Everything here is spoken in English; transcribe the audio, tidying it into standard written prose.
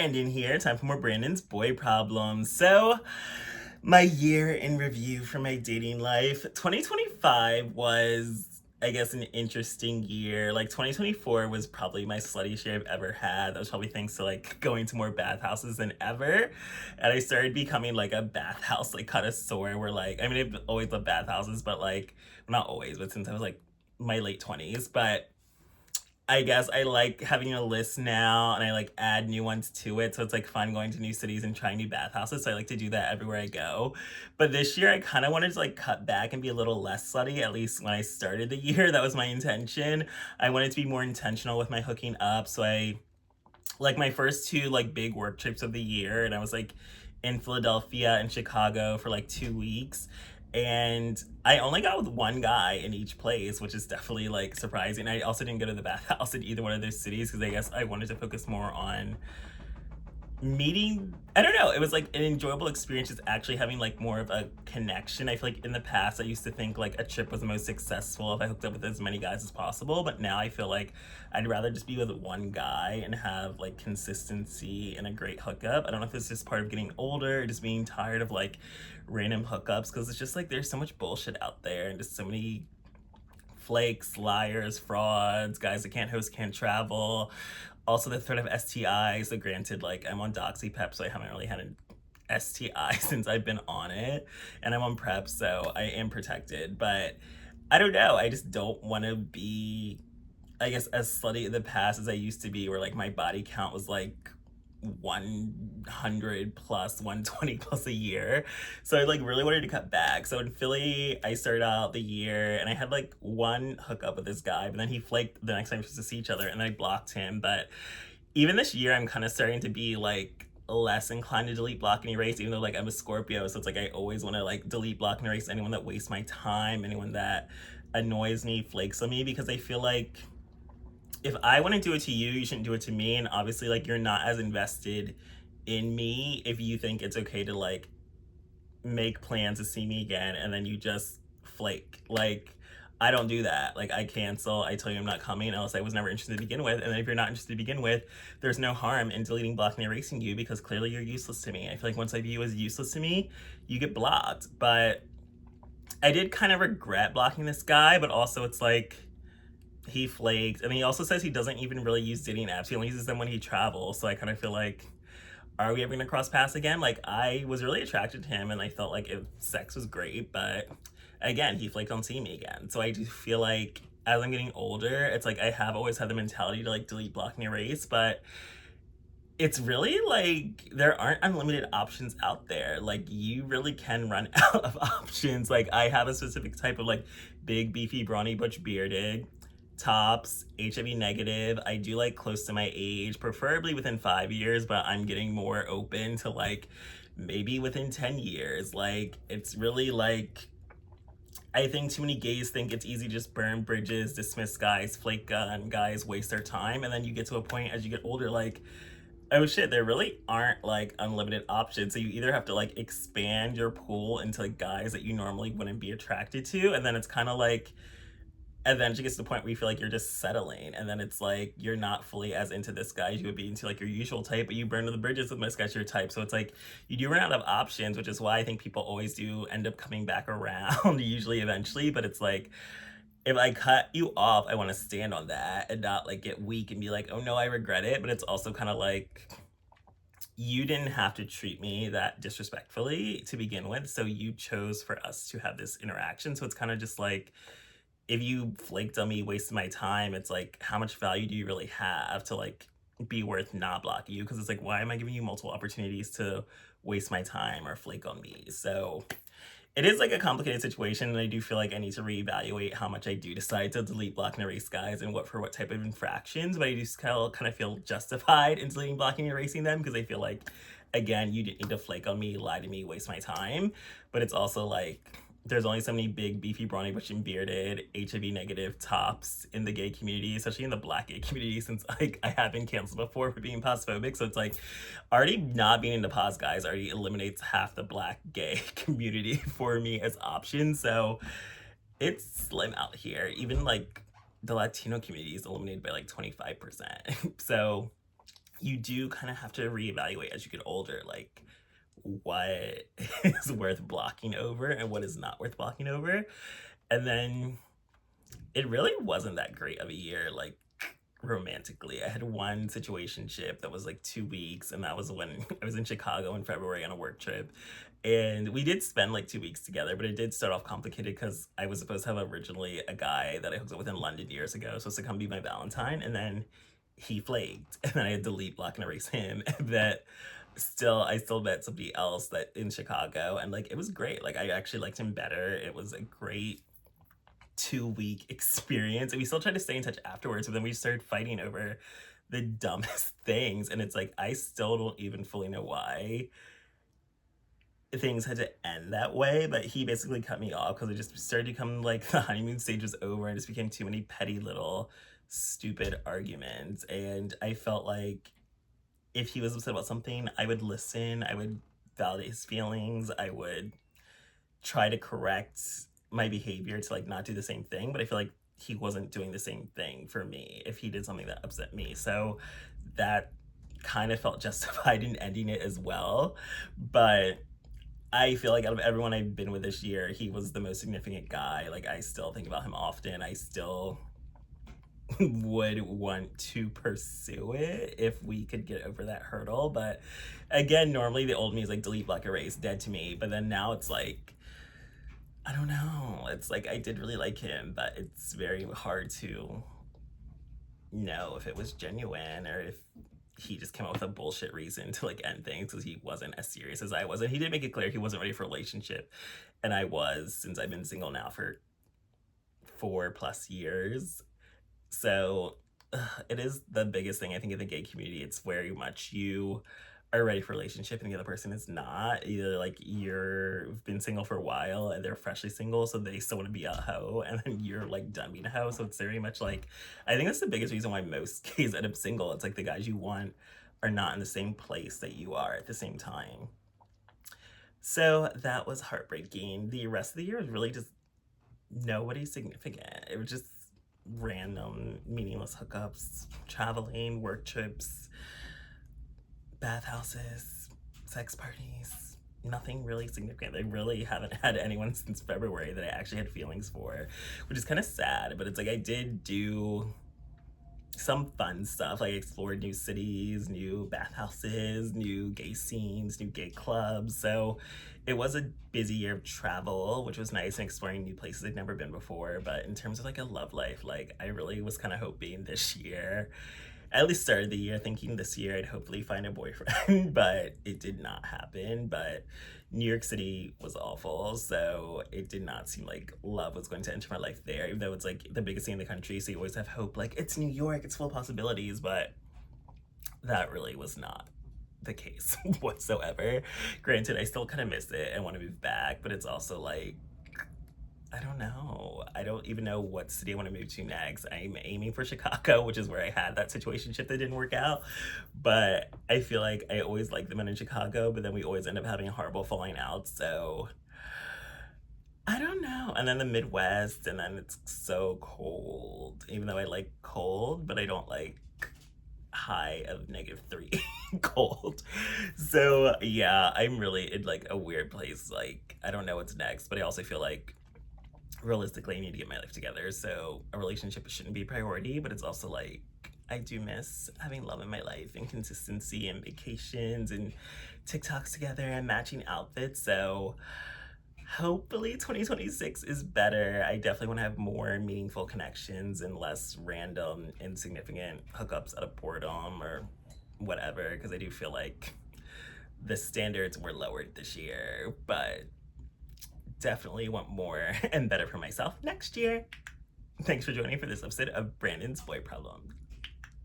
Branden here. Time for more Brandon's Boy Problems. So, my year in review for my dating life. 2025 was, I guess, an interesting year. Like, 2024 was probably my sluttiest year I've ever had. That was probably thanks to, like, going to more bathhouses than ever. And I started becoming, like, a bathhouse, like, connoisseur where, like, I mean, I've always loved bathhouses, but, like, not always, but since I was, like, my late 20s. But I guess I like having a list now and I like add new ones to it. So it's like fun going to new cities and trying new bathhouses. So I like to do that everywhere I go. But this year I kind of wanted to like cut back and be a little less slutty, at least when I started the year. That was my intention. I wanted to be more intentional with my hooking up. So I like my first two like big work trips of the year and I was like in Philadelphia and Chicago for like 2 weeks. And I only got with one guy in each place, which is definitely like surprising. I also didn't go to the bathhouse in either one of those cities because I guess I wanted to focus more on meeting. I don't know, it was like an enjoyable experience just actually having like more of a connection. I feel like in the past I used to think like a trip was the most successful if I hooked up with as many guys as possible, but now I feel like I'd rather just be with one guy and have like consistency and a great hookup. I don't know if it's just part of getting older or just being tired of like random hookups, because it's just like there's so much bullshit out there and just so many flakes, liars, frauds, guys that can't host, can't travel. Also, the threat of STIs. So, granted, like I'm on DoxyPep, so I haven't really had an STI since I've been on it, and I'm on PrEP, so I am protected. But I don't know. I just don't want to be, I guess, as slutty in the past as I used to be, where like my body count was like 100 plus 120 plus a year. So I like really wanted to cut back. So in Philly I started out the year and I had like one hookup with this guy, but then he flaked the next time we were supposed to see each other and I blocked him. But even this year I'm kind of starting to be like less inclined to delete, block, and erase, even though like I'm a Scorpio, so it's like I always want to like delete, block, and erase anyone that wastes my time, anyone that annoys me, flakes on me, because I feel like if I want to do it to you, you shouldn't do it to me. And obviously, like, you're not as invested in me if you think it's okay to, like, make plans to see me again and then you just flake. Like, I don't do that. Like, I cancel, I tell you I'm not coming, else I was never interested to begin with. And then if you're not interested to begin with, there's no harm in deleting, blocking, and erasing you because clearly you're useless to me. I feel like once I view you as useless to me, you get blocked. But I did kind of regret blocking this guy, but also it's like, he flaked, and he also says he doesn't even really use dating apps. He only uses them when he travels. So I kind of feel like, are we ever gonna cross paths again? Like, I was really attracted to him and I felt like sex was great, but again, he flaked on seeing me again. So I do feel like as I'm getting older, it's like I have always had the mentality to like delete, block, and erase, but it's really like there aren't unlimited options out there. Like, you really can run out of options. Like, I have a specific type of like big, beefy, brawny, butch bearded, tops, HIV negative. I do like close to my age, preferably within 5 years, but I'm getting more open to like maybe within 10 years. Like, it's really like, I think too many gays think it's easy to just burn bridges, dismiss guys, flake gun guys, waste their time. And then you get to a point as you get older, like, oh shit, there really aren't like unlimited options. So you either have to like expand your pool into like guys that you normally wouldn't be attracted to. And then it's kind of like, eventually gets to the point where you feel like you're just settling, and then it's like you're not fully as into this guy as you would be into like your usual type, but you burn to the bridges with most guys your type. So it's like you do run out of options, which is why I think people always do end up coming back around usually eventually. But it's like, if I cut you off, I want to stand on that and not like get weak and be like, oh no, I regret it. But it's also kind of like, you didn't have to treat me that disrespectfully to begin with, so you chose for us to have this interaction. So it's kind of just like, if you flaked on me, wasted my time, it's like, how much value do you really have to like be worth not blocking you? Because it's like, why am I giving you multiple opportunities to waste my time or flake on me? So it is like a complicated situation, and I do feel like I need to reevaluate how much I do decide to delete, block, and erase guys, and what type of infractions. But I do kind of feel justified in deleting, blocking, and erasing them, because I feel like, again, you didn't need to flake on me, lie to me, waste my time. But it's also like, there's only so many big, beefy, brawny, butch, and bearded, HIV negative tops in the gay community, especially in the Black gay community, since like I have been canceled before for being posphobic. So it's like, already not being into pos guys already eliminates half the Black gay community for me as options. So it's slim out here. Even like the Latino community is eliminated by like 25%. So you do kind of have to reevaluate as you get older, like what is worth blocking over and what is not worth blocking over. And then it really wasn't that great of a year, like romantically. I had one situationship that was like 2 weeks, and that was when I was in Chicago in February on a work trip. And we did spend like 2 weeks together, but it did start off complicated because I was supposed to have originally a guy that I hooked up with in London years ago, supposed to come be my Valentine, and then he flaked, and then I had to delete, block, and erase him. And that I still met somebody else that in Chicago, and like it was great. Like I actually liked him better. It was a great 2 week experience, and we still tried to stay in touch afterwards, but then we started fighting over the dumbest things, and it's like I still don't even fully know why things had to end that way, but he basically cut me off because it just started to become like the honeymoon stage was over and it just became too many petty little stupid arguments. And I felt like if he was upset about something, I would listen, I would validate his feelings, I would try to correct my behavior to like not do the same thing. But I feel like he wasn't doing the same thing for me if he did something that upset me. So that kind of felt justified in ending it as well. But I feel like out of everyone I've been with this year, he was the most significant guy. Like I still think about him often. I still would want to pursue it if we could get over that hurdle. But again, normally the old me is like delete, block, erase, dead to me. But then now it's like, I don't know. It's like I did really like him, but it's very hard to know if it was genuine or if he just came up with a bullshit reason to like end things because he wasn't as serious as I was. And he did make it clear he wasn't ready for a relationship. And I was, since I've been single now for 4+ years. So it is the biggest thing I think in the gay community. It's very much you are ready for a relationship and the other person is not. Either like you've been single for a while and they're freshly single, so they still want to be a hoe, and then you're like done being a hoe. So it's very much like, I think that's the biggest reason why most gays end up single. It's like the guys you want are not in the same place that you are at the same time. So that was heartbreaking. The rest of the year was really just nobody significant. It was just random, meaningless hookups, traveling, work trips, bathhouses, sex parties. Nothing really significant. I really haven't had anyone since February that I actually had feelings for, which is kind of sad. But it's like I did do some fun stuff, like explored new cities, new bathhouses, new gay scenes, new gay clubs. So it was a busy year of travel, which was nice, and exploring new places I'd never been before. But in terms of like a love life, like I really was kind of hoping this year, I at least started the year thinking this year I'd hopefully find a boyfriend, but it did not happen. But New York City was awful, so it did not seem like love was going to enter my life there, even though it's like the biggest thing in the country, so you always have hope, like it's New York, it's full of possibilities. But that really was not the case whatsoever. Granted, I still kind of miss it and want to move back, but it's also like, I don't know. I don't even know what city I want to move to next. I'm aiming for Chicago, which is where I had that situationship that didn't work out. But I feel like I always like the men in Chicago, but then we always end up having horrible falling out. So I don't know. And then the Midwest, and then it's so cold. Even though I like cold, but I don't like high of -3 cold. So yeah, I'm really in like a weird place. Like I don't know what's next, but I also feel like realistically I need to get my life together. So a relationship shouldn't be a priority, but it's also like I do miss having love in my life and consistency and vacations and TikToks together and matching outfits. So hopefully 2026 is better. I definitely want to have more meaningful connections and less random, insignificant hookups out of boredom or whatever, because I do feel like the standards were lowered this year, but definitely want more and better for myself next year. Thanks for joining for this episode of Brandon's Boy Problem.